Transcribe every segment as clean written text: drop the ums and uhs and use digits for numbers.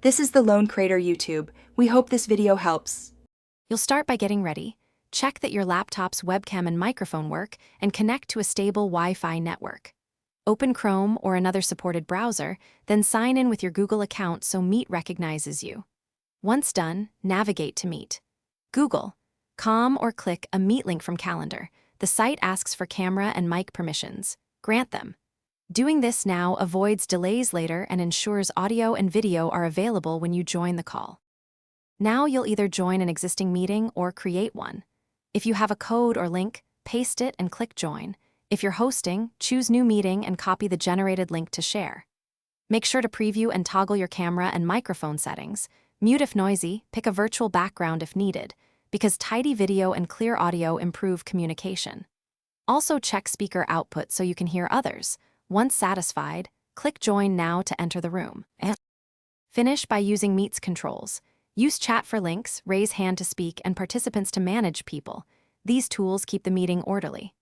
This is the Lone Crater YouTube. We hope this video helps. You'll start by getting ready. Check that your laptop's webcam and microphone work and connect to a stable Wi-Fi network. Open Chrome or another supported browser, then sign in with your Google account so Meet recognizes you. Once done, navigate to Meet. Google.com or click a Meet link from Calendar. The site asks for camera and mic permissions. Grant them. Doing this now avoids delays later and ensures audio and video are available when you join the call. Now you'll either join an existing meeting or create one. If you have a code or link, paste it and click Join. If you're hosting, choose New Meeting and copy the generated link to share. Make sure to preview and toggle your camera and microphone settings. Mute if noisy, pick a virtual background if needed, because tidy video and clear audio improve communication. Also check speaker output so you can hear others. Once satisfied, click Join now to enter the room. Finish by using Meet's controls. Use chat for links, raise hand to speak, and participants to manage people. These tools keep the meeting orderly.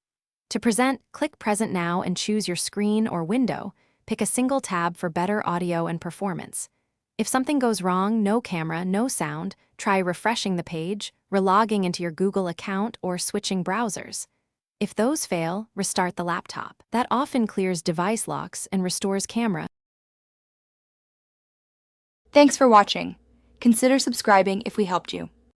To present, click Present Now and choose your screen or window. Pick a single tab for better audio and performance. If something goes wrong, no camera, no sound, try refreshing the page, relogging into your Google account, or switching browsers. If those fail, restart the laptop. That often clears device locks and restores camera. Thanks for watching. Consider subscribing if we helped you.